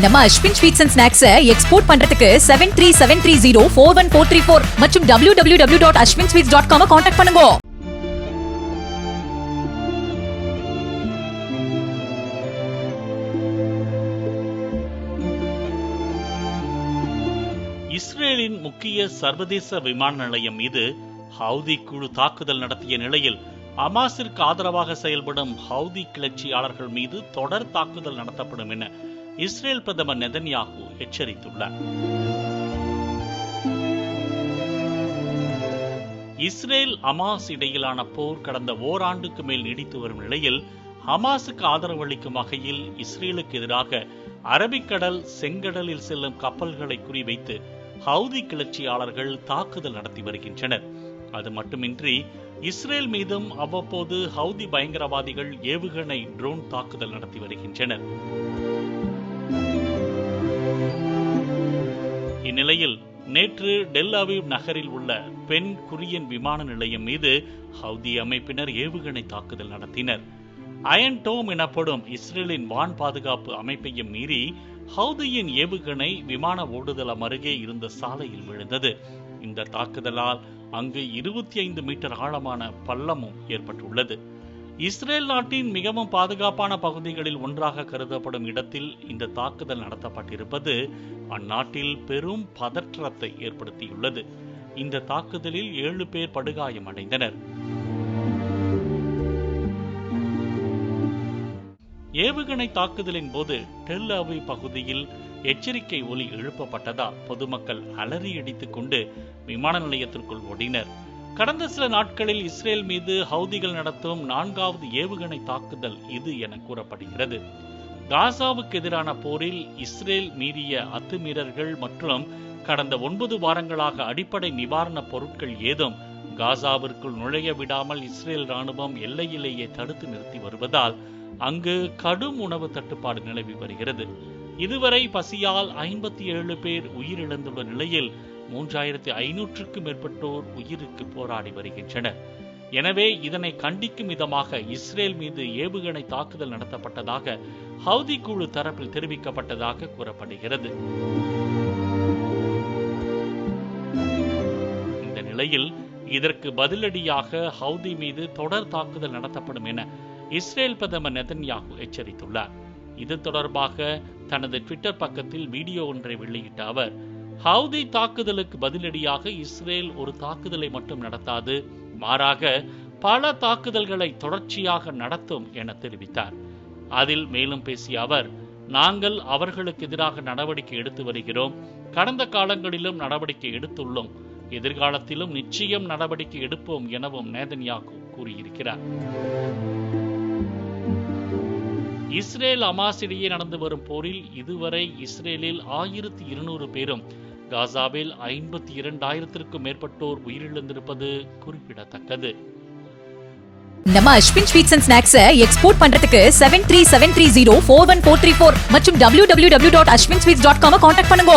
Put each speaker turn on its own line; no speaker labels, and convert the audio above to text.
நம்ம Ashwin sweets and snacks export பண்றதுக்கு 7373041434 மற்றும் www.ashwinsweets.com கான்டாக்ட் பண்ணுங்க.
இஸ்ரேலின் முக்கிய சர்வதேச விமான நிலையம் மீது ஹவுதி குழு தாக்குதல் நடத்திய நிலையில் ஹமாஸிற்கு ஆதரவாக செயல்படும் ஹவுதி கிளர்ச்சியாளர்கள் மீது தொடர் தாக்குதல் நடத்தப்படும் என இஸ்ரேல் பிரதமர் நெதன்யாகு எச்சரித்துள்ளார். இஸ்ரேல் ஹமாஸ் இடையிலான போர் கடந்த ஓராண்டுக்கு மேல் நீடித்து வரும் நிலையில் ஹமாஸுக்கு ஆதரவு அளிக்கும் வகையில் இஸ்ரேலுக்கு எதிராக அரபிக்கடல் செங்கடலில் செல்லும் கப்பல்களை குறிவைத்து ஹவுதி கிளர்ச்சியாளர்கள் தாக்குதல் நடத்தி வருகின்றனர். அது மட்டுமின்றி இஸ்ரேல் மீதும் அவ்வப்போது ஹவுதி பயங்கரவாதிகள் ஏவுகணை ட்ரோன் தாக்குதல் நடத்தி வருகின்றனர். இந்நிலையில் நேற்று டெல் அவீவ் நகரில் உள்ள பென் குரியன் விமான நிலையம் மீது ஹவுதி அமைப்பினர் ஏவுகணை தாக்குதல் நடத்தினர். அயன் டோம் எனப்படும் இஸ்ரேலின் வான் பாதுகாப்பு அமைப்பையும் மீறி ஹவுதியின் ஏவுகணை விமான ஓடுதளம் அருகே இருந்த சாலையில் விழுந்தது. இந்த தாக்குதலால் அங்கு 25 மீட்டர் ஆழமான பள்ளமும் ஏற்பட்டுள்ளது. இஸ்ரேல் நாட்டின் மிகவும் பாதுகாப்பான பகுதிகளில் ஒன்றாக கருதப்படும் இடத்தில் இந்த தாக்குதல் நடத்தப்பட்டிருப்பது அந்நாட்டில் பெரும் பதற்றத்தை ஏற்படுத்தியுள்ளது. இந்த தாக்குதலில் 7 பேர் படுகாயமடைந்தனர். ஏவுகணை தாக்குதலின் போது டெல் அவீவ் பகுதியில் எச்சரிக்கை ஒலி எழுப்பப்பட்டதால் பொதுமக்கள் அலறி அடித்துக் கொண்டு விமான நிலையத்திற்குள் ஓடினர். கடந்த சில நாட்களில் இஸ்ரேல் மீது ஹவுதிகள் நடத்தும் 4வது ஏவுகணை தாக்குதல் இது என கூறப்படுகிறது. காசாவுக்கு எதிரான போரில் இஸ்ரேல் மீறிய அத்துமீறல்கள் மற்றும் கடந்த 9 வாரங்களாக அடிப்படை நிவாரணப் பொருட்கள் ஏதும் காசாவிற்குள் நுழைய விடாமல் இஸ்ரேல் ராணுவம் எல்லையிலேயே தடுத்து நிறுத்தி வருவதால் அங்கு கடும் உணவு தட்டுப்பாடு நிலவி வருகிறது. இதுவரை பசியால் 57 பேர் உயிரிழந்துள்ள நிலையில் 3500க்கும் மேற்பட்டோர் உயிருக்கு போராடி வருகின்றனர். எனவே இதனை கண்டிக்கும் விதமாக இஸ்ரேல் மீது ஏவுகணை தாக்குதல் நடத்தப்பட்டதாக ஹவுதி குழு தரப்பில் தெரிவிக்கப்பட்டதாக கூறப்படுகிறது. இந்த நிலையில் இதற்கு பதிலடியாக ஹவுதி மீது தொடர் தாக்குதல் நடத்தப்படும் என இஸ்ரேல் பிரதமர் நெதன்யாகு எச்சரித்துள்ளார். இது தொடர்பாக தனது ட்விட்டர் பக்கத்தில் வீடியோ ஒன்றை வெளியிட்ட அவர், ஹவுதி தாக்குதலுக்கு பதிலடியாக இஸ்ரேல் ஒரு தாக்குதலை மட்டும் நடத்தாது, மாறாக பல தாக்குதல்களை தொடர்ச்சியாக நடத்தும் என தெரிவித்தார். அதில் மேலும் பேசிய அவர், நாங்கள் அவர்களுக்கு எதிராக நடவடிக்கை எடுத்து வருகிறோம். கடந்த காலங்களிலும் நடவடிக்கை எடுத்துள்ளோம். எதிர்காலத்திலும் நிச்சயம் நடவடிக்கை எடுப்போம் எனவும் நெதன்யாகு கூறியிருக்கிறார். இஸ்ரேல் ஹமாஸ் இடையே நடந்து வரும் போரில் இதுவரை இஸ்ரேலில் 1200 பேரும் காசாவில் 52,000க்கும் மேற்பட்டோர் உயிரிழந்திருப்பது குறிப்பிடத்தக்கது.
நம்ம Ashwin sweets and snacks export பண்றதுக்கு 7373041434 மற்றும் www.ashwinsweets.com கான்டாக்ட் பண்ணுங்க.